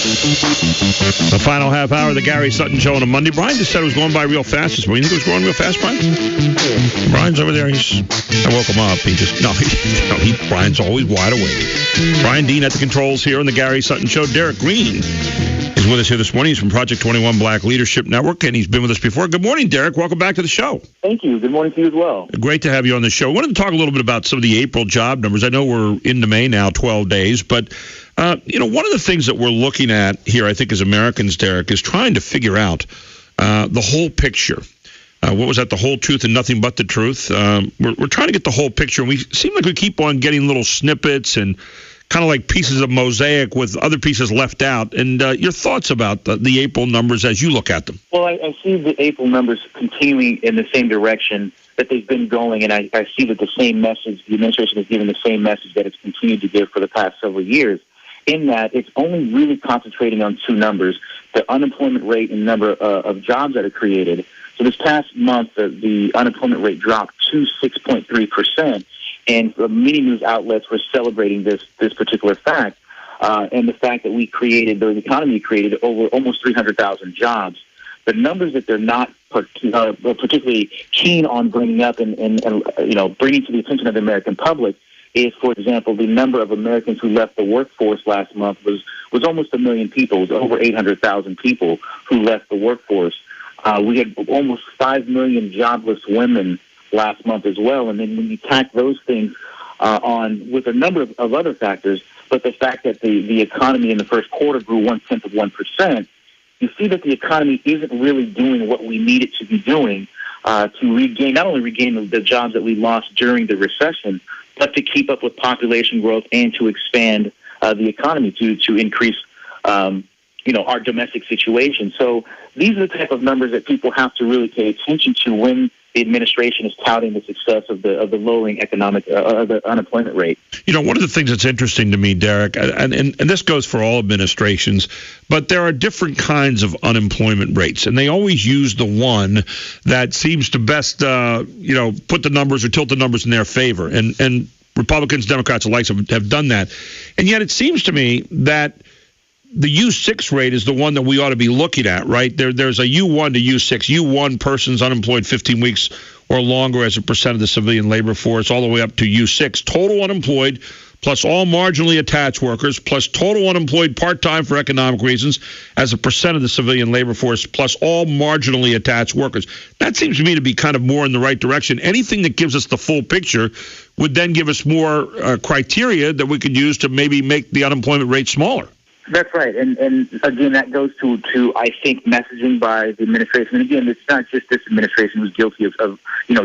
The final half hour of the Gary Sutton Show on a Monday. Brian just said it was going by real fast this morning. You think it was going real fast, Brian? Brian's over there. I woke him up. Brian's always wide awake. Brian Dean at the controls here on the Gary Sutton Show. Derryck Green is with us here this morning. He's from Project 21 Black Leadership Network, and he's been with us before. Good morning, Derryck. Welcome back to the show. Thank you. Good morning to you as well. Great to have you on the show. I wanted to talk a little bit about some of the April job numbers. I know we're into May now, 12 days, but one of the things that we're looking at here, I think, as Americans, Derryck, is trying to figure out the whole picture. What was that? The whole truth and nothing but the truth. We're trying to get the whole picture, and we seem like we keep on getting little snippets and kind of like pieces of mosaic with other pieces left out. And your thoughts about the April numbers as you look at them? Well, I see the April numbers continuing in the same direction that they've been going, and I see that the same message, the administration is giving the same message that it's continued to give for the past several years, in that it's only really concentrating on two numbers, the unemployment rate and number of jobs that are created. So this past month, the unemployment rate dropped to 6.3%, and many news outlets were celebrating this particular fact, and the fact that the economy created over almost 300,000 jobs. The numbers that they're not particularly keen on bringing up and bringing to the attention of the American public is, for example, the number of Americans who left the workforce last month was almost 1 million people. It was over 800,000 people who left the workforce. We had almost 5 million jobless women last month as well. And then when you tack those things on with a number of other factors, but the fact that the economy in the first quarter grew 0.1%, you see that the economy isn't really doing what we need it to be doing to not only regain the jobs that we lost during the recession, but to keep up with population growth and to expand the economy to increase, our domestic situation. So these are the type of numbers that people have to really pay attention to when the administration is touting the success of the lowering the unemployment rate. One of the things that's interesting to me, Derryck, and this goes for all administrations, but there are different kinds of unemployment rates, and they always use the one that seems to best, put the numbers or tilt the numbers in their favor. And Republicans, Democrats alike have done that. And yet it seems to me that the U6 rate is the one that we ought to be looking at, right? There's a U1 to U6. U1, persons unemployed 15 weeks or longer as a percent of the civilian labor force, all the way up to U6. Total unemployed plus all marginally attached workers plus total unemployed part-time for economic reasons as a percent of the civilian labor force plus all marginally attached workers. That seems to me to be kind of more in the right direction. Anything that gives us the full picture would then give us more criteria that we could use to maybe make the unemployment rate smaller. That's right, and again, that goes to I think messaging by the administration. And again, it's not just this administration who's guilty of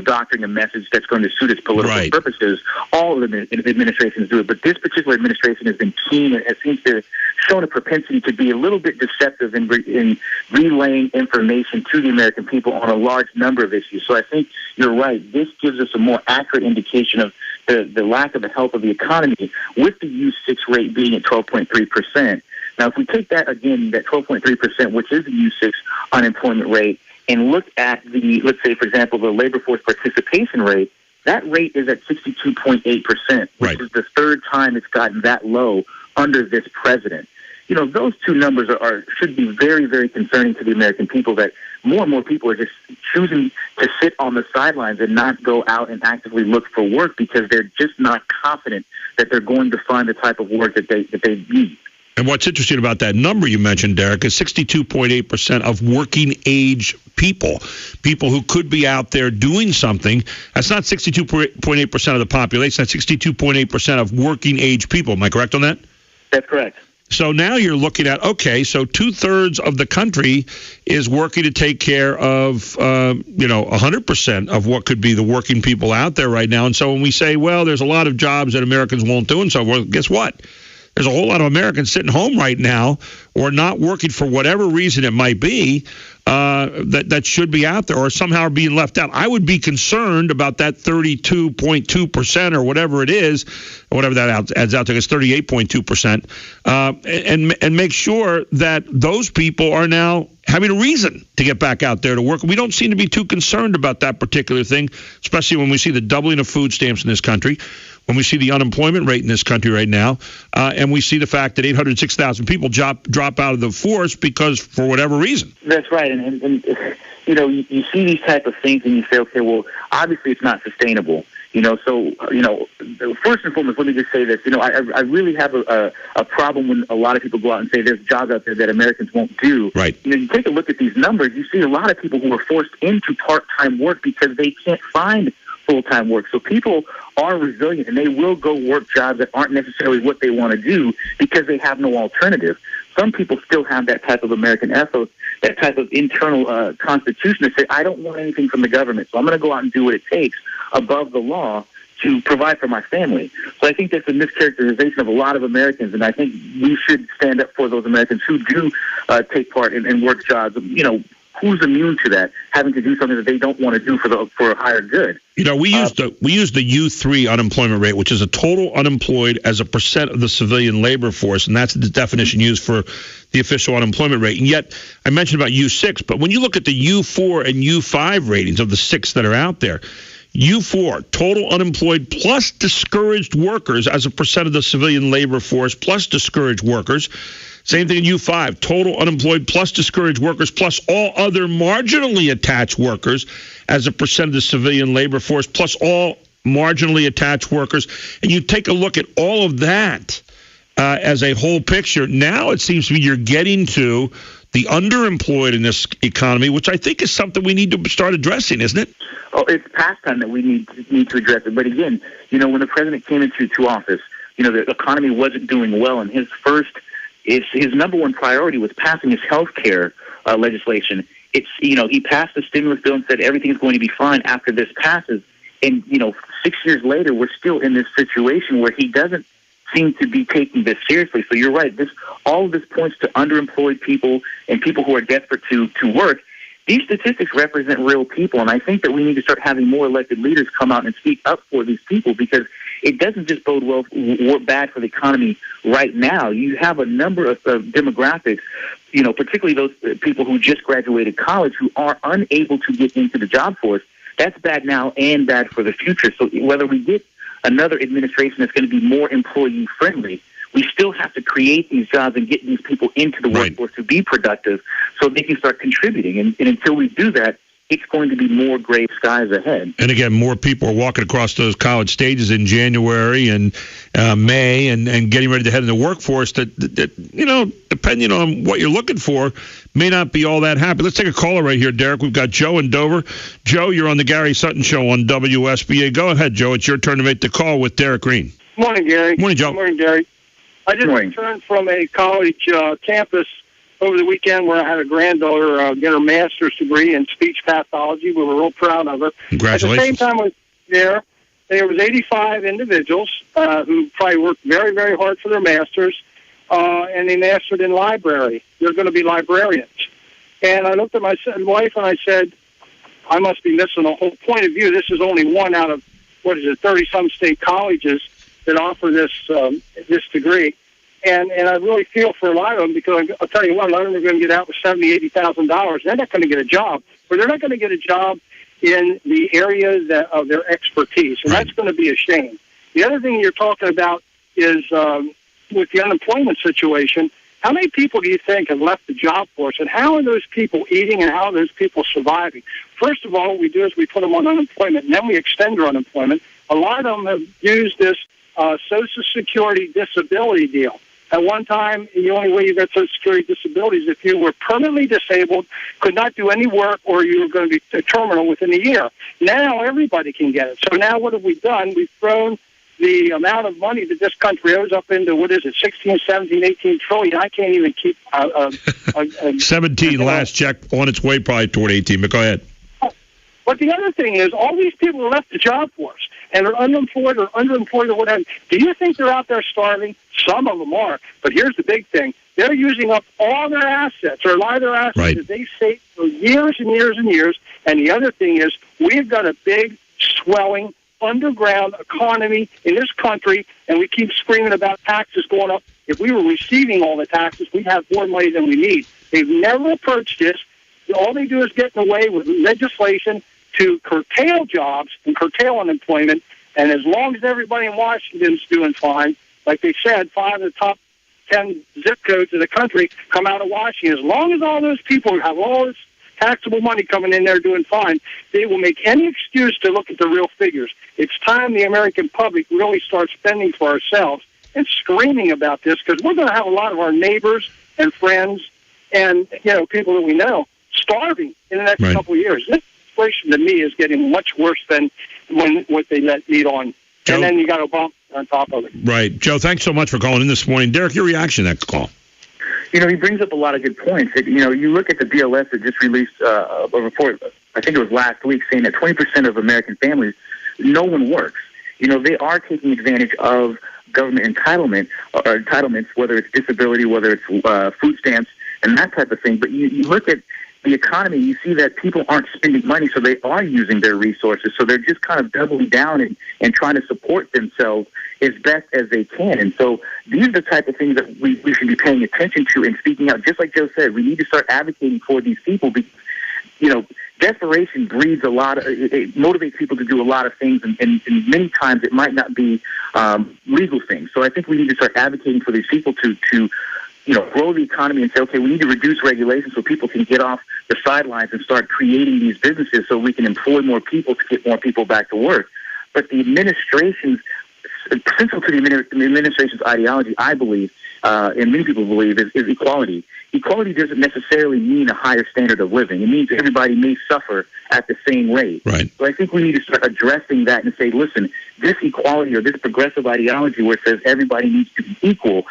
doctoring a message that's going to suit its political purposes. All of the administrations do it, but this particular administration has been keen and seems to have shown a propensity to be a little bit deceptive in relaying information to the American people on a large number of issues. So I think you're right. This gives us a more accurate indication of the lack of the health of the economy, with the U6 rate being at 12.3%. Now, if we take that, again, that 12.3%, which is the U6 unemployment rate, and look at let's say, for example, the labor force participation rate, that rate is at 62.8%, which is the third time it's gotten that low under this president. Those two numbers should be very, very concerning to the American people, that more and more people are just choosing to sit on the sidelines and not go out and actively look for work because they're just not confident that they're going to find the type of work that they need. And what's interesting about that number you mentioned, Derryck, is 62.8% of working age people who could be out there doing something. That's not 62.8% of the population. That's 62.8% of working age people. Am I correct on that? That's correct. So now you're looking at, okay, so 2/3 of the country is working to take care of, 100% of what could be the working people out there right now. And so when we say, well, there's a lot of jobs that Americans won't do and so forth, guess what? There's a whole lot of Americans sitting home right now or not working for whatever reason it might be that should be out there or somehow are being left out. I would be concerned about that 32.2% or whatever it is, whatever that adds out to, it's 38.2%, and make sure that those people are now having a reason to get back out there to work. We don't seem to be too concerned about that particular thing, especially when we see the doubling of food stamps in this country. when we see the unemployment rate in this country right now, and we see the fact that 806,000 people drop out of the force because for whatever reason. That's right, and you see these type of things and you say, okay, well, obviously it's not sustainable. So first and foremost, let me just say this. I really have a problem when a lot of people go out and say there's jobs out there that Americans won't do. Right. You take a look at these numbers, you see a lot of people who are forced into part-time work because they can't find full-time work. So people are resilient, and they will go work jobs that aren't necessarily what they want to do because they have no alternative. Some people still have that type of American ethos, that type of internal constitution to say, I don't want anything from the government, so I'm going to go out and do what it takes above the law to provide for my family. So I think that's a mischaracterization of a lot of Americans, and I think we should stand up for those Americans who do take part in work jobs. Who's immune to that, having to do something that they don't want to do for a higher good? We use the U3 unemployment rate, which is a total unemployed as a percent of the civilian labor force, and that's the definition used for the official unemployment rate. And yet, I mentioned about U6, but when you look at the U4 and U5 ratings of the 6 that are out there, U4, total unemployed plus discouraged workers as a percent of the civilian labor force plus discouraged workers. Same thing in U5, total unemployed plus discouraged workers plus all other marginally attached workers as a percent of the civilian labor force plus all marginally attached workers. And you take a look at all of that as a whole picture. Now it seems to me you're getting to the underemployed in this economy, which I think is something we need to start addressing, isn't it? Oh, it's past time that we need to address it. But again, when the president came into office, the economy wasn't doing well, and his number one priority was passing his health care legislation. He passed the stimulus bill and said everything is going to be fine after this passes. And 6 years later, we're still in this situation where he doesn't seem to be taking this seriously. So you're right. All of this points to underemployed people and people who are desperate to work. These statistics represent real people, and I think that we need to start having more elected leaders come out and speak up for these people, because it doesn't just bode bad for the economy right now. You have a number of demographics, particularly those people who just graduated college who are unable to get into the job force. That's bad now and bad for the future. So whether we get another administration that's going to be more employee-friendly, we still have to create these jobs and get these people into the workforce to be productive so they can start contributing. And until we do that, it's going to be more gray skies ahead. And again, more people are walking across those college stages in January and May and getting ready to head into the workforce that, depending on what you're looking for, may not be all that happy. Let's take a caller right here, Derek. We've got Joe in Dover. Joe, you're on the Gary Sutton Show on WSBA. Go ahead, Joe. It's your turn to make the call with Derryck Green. Morning, Gary. Morning, Joe. Morning, Gary. I just returned from a college campus over the weekend where I had a granddaughter get her master's degree in speech pathology. We were real proud of her. Congratulations. At the same time I was there was 85 individuals who probably worked very, very hard for their masters, and they mastered in library. They're going to be librarians. And I looked at my wife and I said, I must be missing a whole point of view. This is only one out of, 30-some state colleges that offer this degree. And I really feel for a lot of them, because I'll tell you what, a lot of them are going to get out with $70,000, $80,000. They're not going to get a job, or they're not going to get a job in the area of their expertise, and that's going to be a shame. The other thing you're talking about is with the unemployment situation, how many people do you think have left the job force, and how are those people eating, and how are those people surviving? First of all, what we do is we put them on unemployment, and then we extend their unemployment. A lot of them have used this Social Security disability deal. At one time, the only way you got Social Security disability is if you were permanently disabled, could not do any work, or you were going to be terminal within a year. Now everybody can get it. So now what have we done? We've thrown the amount of money that this country owes up into, 16, 17, 18 trillion. I can't even keep... 17 last check, on its way probably toward 18, but go ahead. But the other thing is, all these people are left the job force and are unemployed or underemployed or whatever. Do you think they're out there starving? Some of them are. But here's the big thing. They're using up all their assets, or a lot of their assets that they saved for years and years and years. And the other thing is, we've got a big, swelling, underground economy in this country, and we keep screaming about taxes going up. If we were receiving all the taxes, we'd have more money than we need. They've never approached this. All they do is get in the way with legislation to curtail jobs and curtail unemployment, And as long as everybody in Washington's doing fine, like they said, 5 of the top 10 zip codes in the country come out of Washington. As long as all those people have all this taxable money coming in there doing fine, they will make any excuse to look at the real figures. It's time the American public really starts spending for ourselves and screaming about this, because we're going to have a lot of our neighbors and friends and people that we know starving in the next couple of years. This situation to me is getting much worse than what they let lead on. Joe, and then you got Obama on top of it. Right. Joe, thanks so much for calling in this morning. Derryck, your reaction to that call? He brings up a lot of good points. You look at the BLS that just released a report, I think it was last week, saying that 20% of American families, no one works. They are taking advantage of government entitlements, whether it's disability, whether it's food stamps, and that type of thing. But you look at the economy, you see that people aren't spending money, so they are using their resources. So they're just kind of doubling down and trying to support themselves as best as they can. And so these are the type of things that we should be paying attention to and speaking out. Just like Joe said, we need to start advocating for these people because, desperation breeds it motivates people to do a lot of things, and many times it might not be legal things. So I think we need to start advocating for these people to grow the economy and say, okay, we need to reduce regulations so people can get off the sidelines and start creating these businesses so we can employ more people to get more people back to work. But the administration's, central to the administration's ideology, I believe, and many people believe, is equality. Equality doesn't necessarily mean a higher standard of living. It means everybody may suffer at the same rate. Right. So I think we need to start addressing that and say, listen, this equality or this progressive ideology where it says everybody needs to be equal,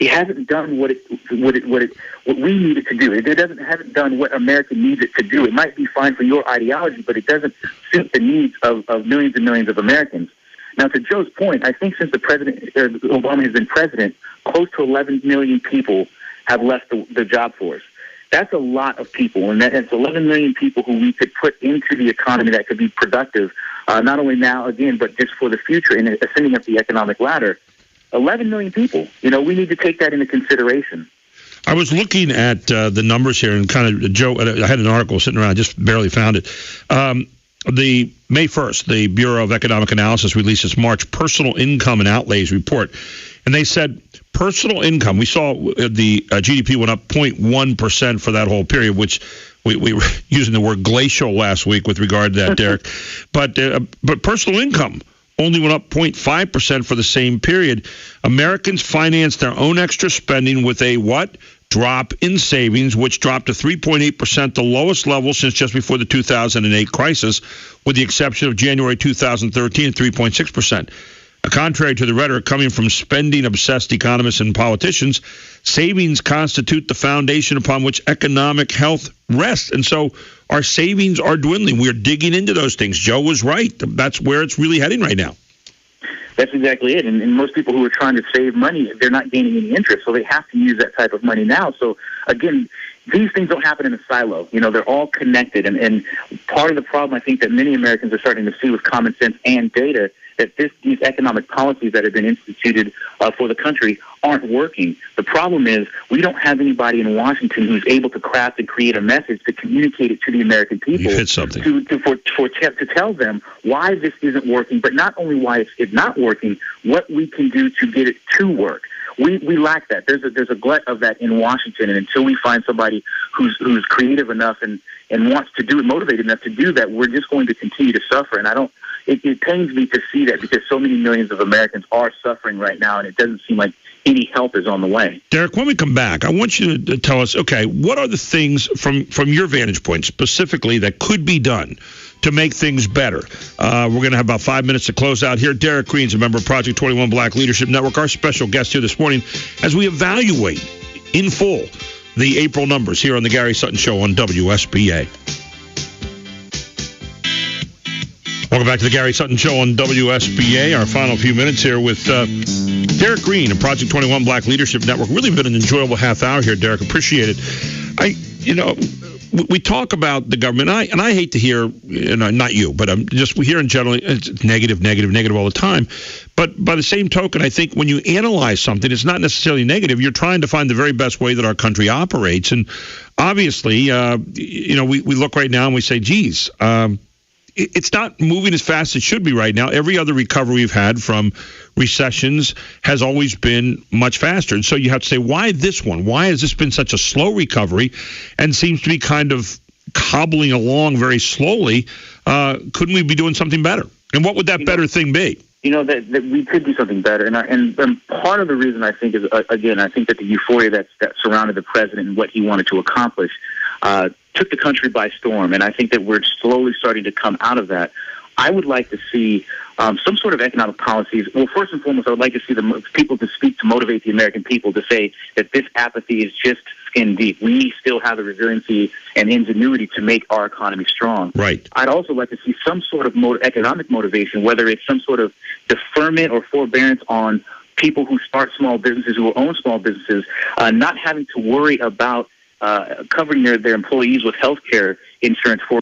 it hasn't done what we need it to do. It hasn't done what America needs it to do. It might be fine for your ideology, but it doesn't suit the needs of millions and millions of Americans. Now, to Joe's point, I think since Obama has been president, close to 11 million people have left the job force. That's a lot of people, and that's 11 million people who we could put into the economy that could be productive, not only now, again, but just for the future and ascending up the economic ladder. 11 million people. We need to take that into consideration. I was looking at the numbers here and kind of, Joe, I had an article sitting around, I just barely found it. The May 1st, the Bureau of Economic Analysis released its March Personal Income and Outlays report. And they said personal income, we saw the GDP went up 0.1% for that whole period, which we were using the word glacial last week with regard to that, Derryck. But personal income only went up 0.5% for the same period. Americans financed their own extra spending with a what? Drop in savings, which dropped to 3.8%, the lowest level since just before the 2008 crisis, with the exception of January 2013 at 3.6%. Contrary to the rhetoric coming from spending-obsessed economists and politicians, savings constitute the foundation upon which economic health rests. And so our savings are dwindling. We're digging into those things. Joe was right. That's where it's really heading right now. That's exactly it. And most people who are trying to save money, they're not gaining any interest, so they have to use that type of money now. So, again, these things don't happen in a silo. They're all connected. And part of the problem I think that many Americans are starting to see with common sense and data, that these economic policies that have been instituted for the country aren't working. The problem is we don't have anybody in Washington who's able to craft and create a message to communicate it to the American people. You hit something. To tell them why this isn't working, but not only why it's not working, what we can do to get it to work. We lack that. There's a glut of that in Washington, and until we find somebody who's creative enough and wants to do it, motivated enough to do that, we're just going to continue to suffer. And it pains me to see that because so many millions of Americans are suffering right now, and it doesn't seem like any help is on the way. Derryck, when we come back, I want you to tell us, okay, what are the things from your vantage point specifically that could be done to make things better? We're going to have about 5 minutes to close out here. Derryck Green's a member of Project 21 Black Leadership Network, our special guest here this morning as we evaluate in full the April numbers here on the Gary Sutton Show on WSBA. Welcome back to the Gary Sutton Show on WSBA. Our final few minutes here with Derryck Green of Project 21 Black Leadership Network. Really been an enjoyable half hour here, Derryck. Appreciate it. We talk about the government, and I hate to hear, not you, but we hear in general, it's negative all the time. But by the same token, I think when you analyze something, it's not necessarily negative. You're trying to find the very best way that our country operates. And obviously, we look right now and we say, geez, it's not moving as fast as it should be right now. Every other recovery we've had from recessions has always been much faster. And so you have to say, why this one? Why has this been such a slow recovery and seems to be kind of cobbling along very slowly? Couldn't we be doing something better? And what would that better thing be? That we could do something better. And part of the reason I think is, again, I think that the euphoria that surrounded the president and what he wanted to accomplish took the country by storm. And I think that we're slowly starting to come out of that. I would like to see some sort of economic policies. Well, first and foremost, I would like to see the people to speak to motivate the American people to say that this apathy is just skin deep. We still have the resiliency and ingenuity to make our economy strong. Right. I'd also like to see some sort of economic motivation, whether it's some sort of deferment or forbearance on people who start small businesses, who own small businesses, not having to worry about covering their employees with health care insurance for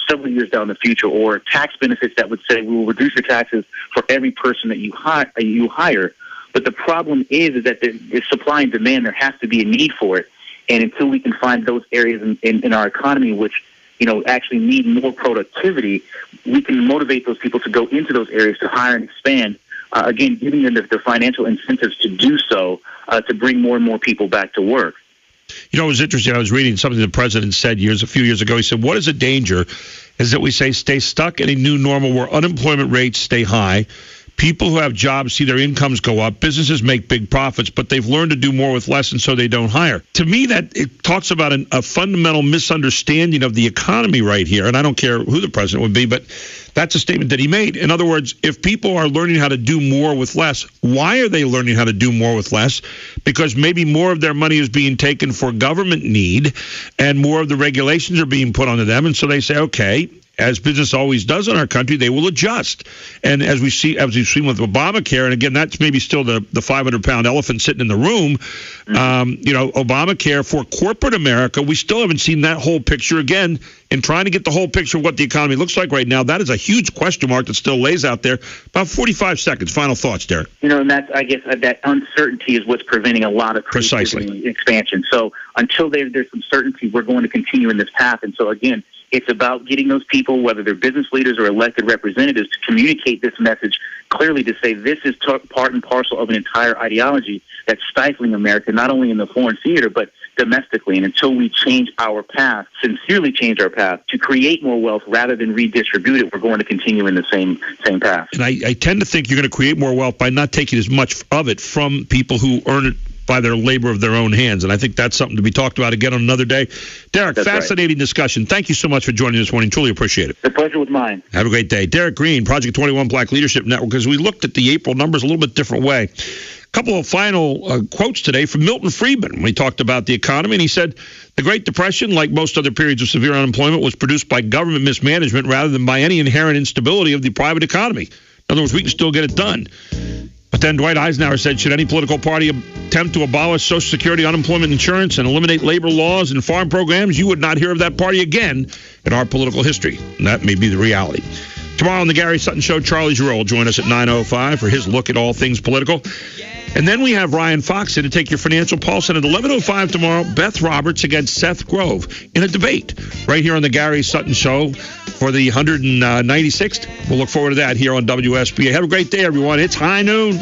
several years down the future, or tax benefits that would say we will reduce your taxes for every person that you hire. But the problem is that the supply and demand, there has to be a need for it. And until we can find those areas in our economy which actually need more productivity, we can motivate those people to go into those areas to hire and expand. Again, giving them the financial incentives to do so, to bring more and more people back to work. It was interesting. I was reading something the president said a few years ago. He said, what is a danger is that we say stay stuck in a new normal where unemployment rates stay high. People who have jobs see their incomes go up. Businesses make big profits, but they've learned to do more with less, and so they don't hire. To me, that it talks about a fundamental misunderstanding of the economy right here. And I don't care who the president would be, but that's a statement that he made. In other words, if people are learning how to do more with less, why are they learning how to do more with less? Because maybe more of their money is being taken for government need, and more of the regulations are being put onto them. And so they say, okay, as business always does in our country, they will adjust. And as we've seen with Obamacare, and again, that's maybe still the 500-pound elephant sitting in the room, Obamacare for corporate America, we still haven't seen that whole picture. Again, in trying to get the whole picture of what the economy looks like right now, that is a huge question mark that still lays out there. About 45 seconds. Final thoughts, Derryck. And that's, I guess, that uncertainty is what's preventing a lot of expansion. So until there's some certainty, we're going to continue in this path. And so, again, it's about getting those people, whether they're business leaders or elected representatives, to communicate this message clearly, to say this is part and parcel of an entire ideology that's stifling America, not only in the foreign theater, but domestically. And until we change our path, sincerely change our path to create more wealth rather than redistribute it, we're going to continue in the same path. And I tend to think you're going to create more wealth by not taking as much of it from people who earn it by their labor of their own hands. And I think that's something to be talked about again on another day. Derryck, that's fascinating discussion. Thank you so much for joining us this morning. Truly appreciate it. The pleasure was mine. Have a great day. Derryck Green, Project 21 Black Leadership Network, as we looked at the April numbers a little bit different way. A couple of final quotes today from Milton Friedman. We talked about the economy, and he said, the Great Depression, like most other periods of severe unemployment, was produced by government mismanagement rather than by any inherent instability of the private economy. In other words, we can still get it done. But then Dwight Eisenhower said, should any political party attempt to abolish Social Security, unemployment insurance, and eliminate labor laws and farm programs, you would not hear of that party again in our political history. And that may be the reality. Tomorrow on the Gary Sutton Show, Charlie Giroux will join us at 9:05 for his look at all things political. And then we have Ryan Fox in to take your financial pulse. And at 11:05 tomorrow, Beth Roberts against Seth Grove in a debate right here on the Gary Sutton Show for the 196th. We'll look forward to that here on WSBA. Have a great day, everyone. It's high noon.